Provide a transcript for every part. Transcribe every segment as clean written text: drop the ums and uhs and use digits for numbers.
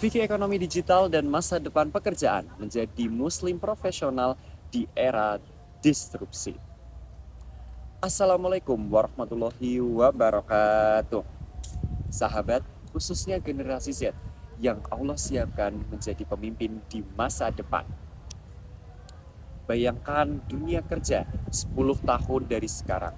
Fikih ekonomi digital dan masa depan pekerjaan menjadi muslim profesional di era disrupsi. Assalamualaikum warahmatullahi wabarakatuh. Sahabat, khususnya generasi Z yang Allah siapkan menjadi pemimpin di masa depan. Bayangkan dunia kerja 10 tahun dari sekarang.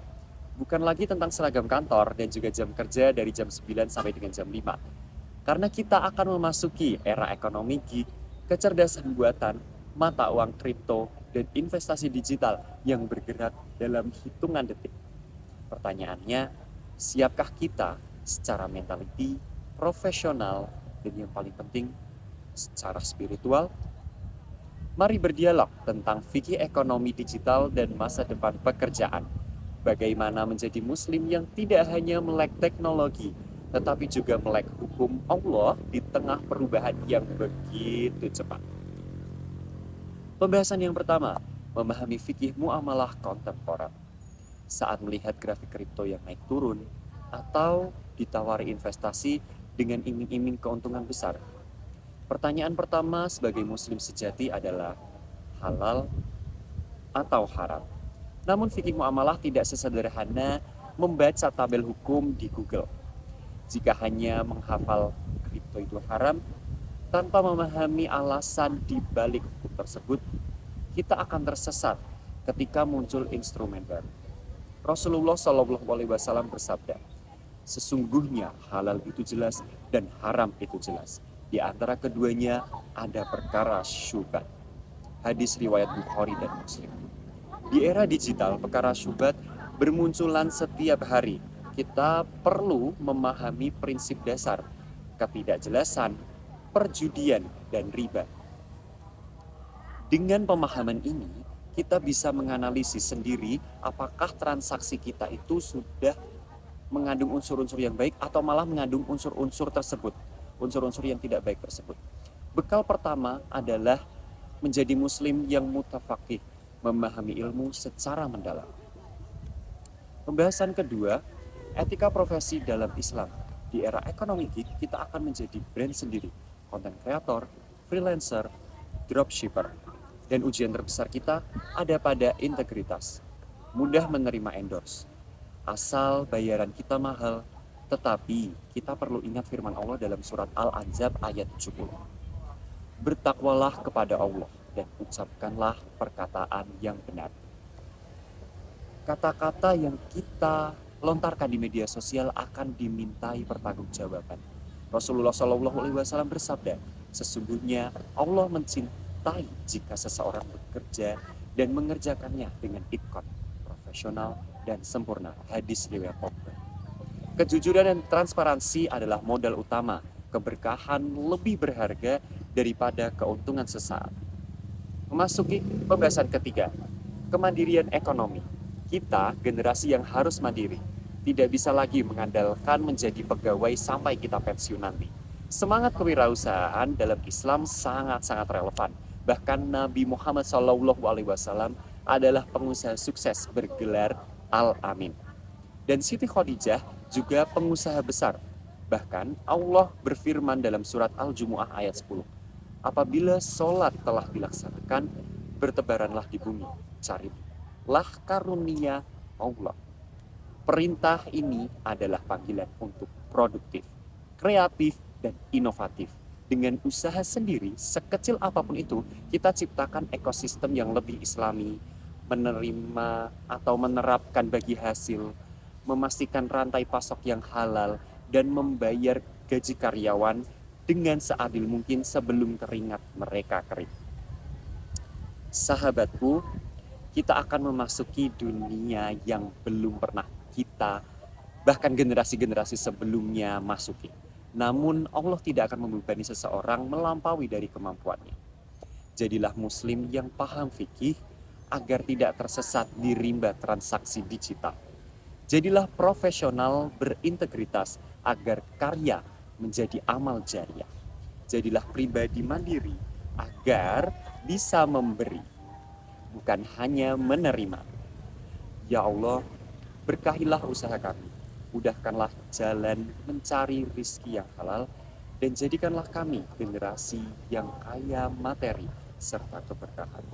Bukan lagi tentang seragam kantor dan juga jam kerja dari jam 9 sampai dengan jam 5. Karena kita akan memasuki era ekonomi gig, kecerdasan buatan, mata uang kripto, dan investasi digital yang bergerak dalam hitungan detik. Pertanyaannya, siapkah kita secara mentality, profesional, dan yang paling penting, secara spiritual? Mari berdialog tentang fikih ekonomi digital dan masa depan pekerjaan. Bagaimana menjadi muslim yang tidak hanya melek teknologi, tetapi juga melek hukum Allah di tengah perubahan yang begitu cepat. Pembahasan yang pertama, memahami fikih muamalah kontemporer. Saat melihat grafik kripto yang naik turun, atau ditawari investasi dengan iming-iming keuntungan besar, pertanyaan pertama sebagai muslim sejati adalah halal atau haram. Namun fikih muamalah tidak sesederhana membaca tabel hukum di Google. Jika hanya menghafal kripto itu haram, tanpa memahami alasan di balik hukum tersebut, kita akan tersesat ketika muncul instrumen baru. Rasulullah SAW bersabda, sesungguhnya halal itu jelas dan haram itu jelas. Di antara keduanya ada perkara syubhat. Hadis riwayat Bukhari dan Muslim. Di era digital, perkara syubhat bermunculan setiap hari. Kita perlu memahami prinsip dasar, ketidakjelasan, perjudian, dan riba. Dengan pemahaman ini, kita bisa menganalisis sendiri apakah transaksi kita itu sudah mengandung unsur-unsur yang baik atau malah mengandung unsur-unsur tersebut, unsur-unsur yang tidak baik tersebut. Bekal pertama adalah menjadi muslim yang mutafaqih, memahami ilmu secara mendalam. Pembahasan kedua, etika profesi dalam Islam. Di era ekonomi gig, kita akan menjadi brand sendiri, content creator, freelancer, dropshipper. Dan ujian terbesar kita ada pada integritas. Mudah menerima endorse. Asal bayaran kita mahal, tetapi kita perlu ingat firman Allah dalam surat Al-Anzab ayat 70. Bertakwalah kepada Allah dan ucapkanlah perkataan yang benar. Kata-kata yang kita lontarkan di media sosial akan dimintai pertanggungjawaban. Rasulullah SAW bersabda, sesungguhnya Allah mencintai jika seseorang bekerja dan mengerjakannya dengan itqan, profesional dan sempurna. Hadis riwayat Bukhari. Kejujuran dan transparansi adalah modal utama. Keberkahan lebih berharga daripada keuntungan sesaat. Memasuki pembahasan ketiga, kemandirian ekonomi. Kita generasi yang harus mandiri, tidak bisa lagi mengandalkan menjadi pegawai sampai kita pensiun nanti. Semangat kewirausahaan dalam Islam sangat-sangat relevan. Bahkan Nabi Muhammad SAW adalah pengusaha sukses bergelar Al-Amin. Dan Siti Khadijah juga pengusaha besar. Bahkan Allah berfirman dalam surat Al-Jumu'ah ayat 10. Apabila sholat telah dilaksanakan, bertebaranlah di bumi, carilah karunia Allah. Perintah ini adalah panggilan untuk produktif, kreatif, dan inovatif. Dengan usaha sendiri, sekecil apapun itu, kita ciptakan ekosistem yang lebih islami, menerima atau menerapkan bagi hasil, memastikan rantai pasok yang halal, dan membayar gaji karyawan dengan seadil mungkin sebelum keringat mereka kering. Sahabatku, kita akan memasuki dunia yang belum pernah kita, bahkan generasi-generasi sebelumnya masuki. Namun Allah tidak akan membebani seseorang melampaui dari kemampuannya. Jadilah muslim yang paham fikih agar tidak tersesat di rimba transaksi digital. Jadilah profesional berintegritas agar karya menjadi amal jariah. Jadilah pribadi mandiri agar bisa memberi, bukan hanya menerima. Ya Allah, berkahilah usaha kami. Mudahkanlah jalan mencari rizki yang halal dan jadikanlah kami generasi yang kaya materi serta keberkahan.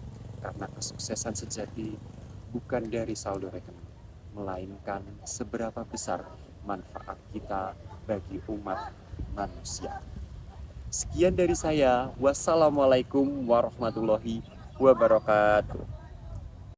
Karena kesuksesan sejati bukan dari saldo rekening, melainkan seberapa besar manfaat kita bagi umat manusia. Sekian dari saya. Wassalamualaikum warahmatullahi wabarakatuh.